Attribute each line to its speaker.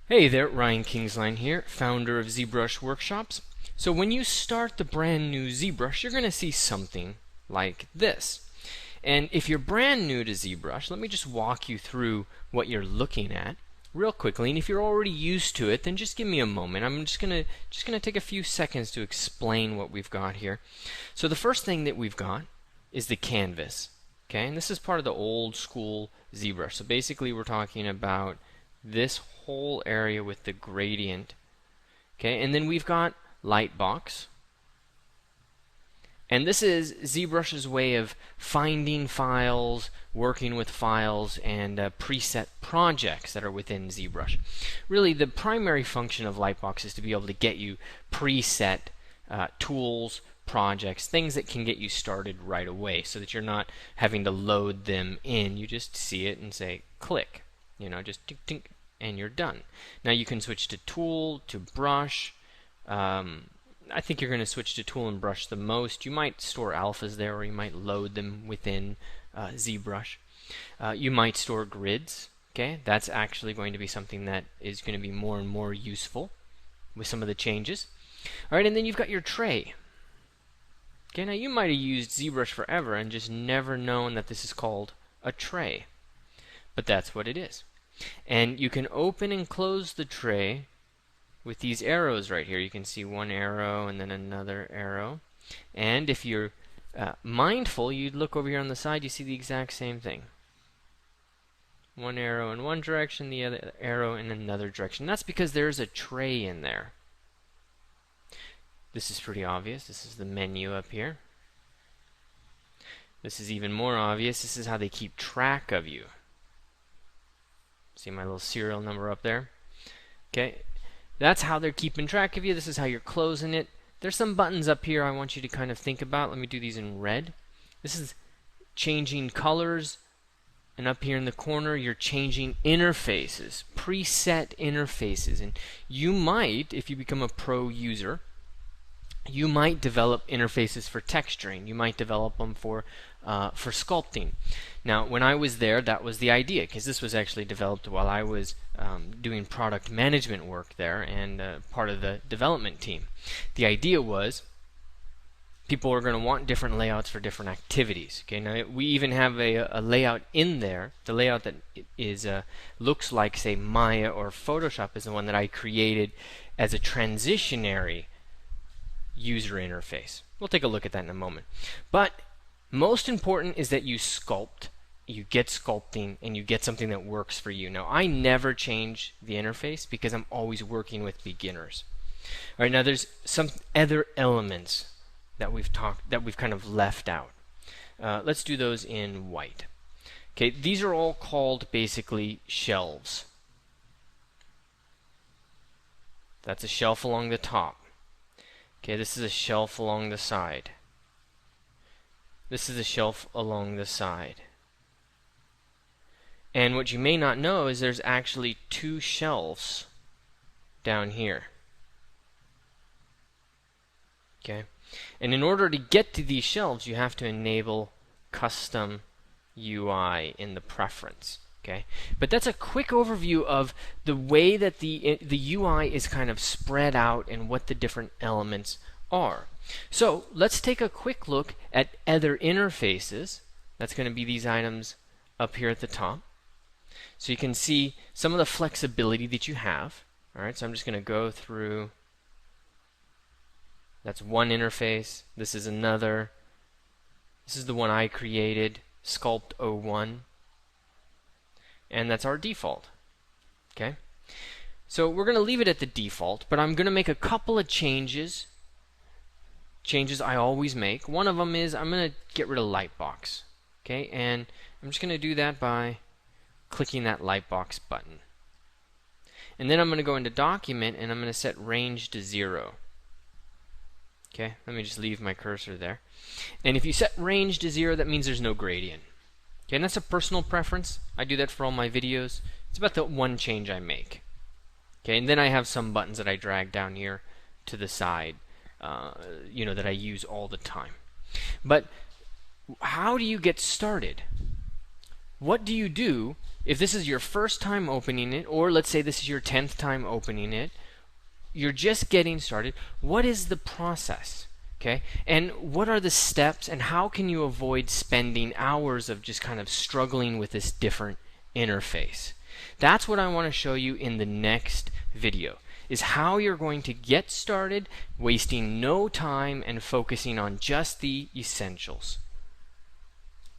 Speaker 1: Hey there, Ryan Kingsline here, founder of ZBrush Workshops. So when you start the brand new ZBrush, you're going to see something like this. And if you're brand new to ZBrush, let me just walk you through what you're looking at real quickly. And if you're already used to it, then just give me a moment. I'm just going to take a few seconds to explain what we've got here. So the first thing that we've got is the canvas. Okay, and this is part of the old school ZBrush. So basically we're talking about this whole area with the gradient. Okay, and then we've got Lightbox. And this is ZBrush's way of finding files, working with files, and preset projects that are within ZBrush. Really, the primary function of Lightbox is to be able to get you preset tools, projects, things that can get you started right away so that you're not having to load them in. You just see it and say, click. You know, just tink, tink, and you're done. Now you can switch to tool, to brush. I think you're going to switch to tool and brush the most. You might store alphas there, or you might load them within ZBrush. You might store grids. Okay, that's actually going to be something that is going to be more and more useful with some of the changes. All right, and then you've got your tray. Okay, now you might have used ZBrush forever and just never known that this is called a tray, but that's what it is. And you can open and close the tray with these arrows right here. You can see one arrow and then another arrow. And if you're mindful, you'd look over here on the side, you see the exact same thing. One arrow in one direction, the other arrow in another direction. That's because there's a tray in there. This is pretty obvious. This is the menu up here. This is even more obvious. This is how they keep track of you. See my little serial number up there? Okay, that's how they're keeping track of you. This is how you're closing it. There's some buttons up here I want you to kind of think about. Let me do these in red. This is changing colors, and up here in the corner you're changing interfaces, preset interfaces. And you might, if you become a pro user, you might develop interfaces for texturing. You might develop them for sculpting. Now, when I was there, that was the idea, because this was actually developed while I was doing product management work there and part of the development team. The idea was people are going to want different layouts for different activities. Okay, now we even have a layout in there. The layout that is looks like, say, Maya or Photoshop is the one that I created as a transitionary user interface. We'll take a look at that in a moment. But most important is that you sculpt, you get sculpting, and you get something that works for you. Now, I never change the interface because I'm always working with beginners. All right, now there's some other elements that we've kind of left out. Let's do those in white. Okay, these are all called basically shelves. That's a shelf along the top. Okay, this is a shelf along the side. This is a shelf along the side. And what you may not know is there's actually two shelves down here. Okay, and in order to get to these shelves, you have to enable custom UI in the preference. Okay, but that's a quick overview of the way that the UI is kind of spread out and what the different elements are. So let's take a quick look at other interfaces. That's going to be these items up here at the top. So you can see some of the flexibility that you have. All right, so I'm just going to go through. That's one interface. This is another. This is the one I created, Sculpt 01. And that's our default. Okay, so we're going to leave it at the default, but I'm going to make a couple of changes I always make. One of them is I'm going to get rid of Lightbox. Okay, and I'm just going to do that by clicking that Lightbox button. And then I'm going to go into Document and I'm going to set range to 0. Okay, let me just leave my cursor there. And if you set range to 0, that means there's no gradient. Okay, and that's a personal preference. I do that for all my videos. It's about the one change I make. Okay, and then I have some buttons that I drag down here to the side, you know, that I use all the time. But how do you get started? What do you do If this is your first time opening it, or let's say this is your 10th time opening it, you're just getting started, what is the process? Okay? And what are the steps, and how can you avoid spending hours of just kind of struggling with this different interface? That's what I want to show you in the next video, is how you're going to get started, wasting no time and focusing on just the essentials.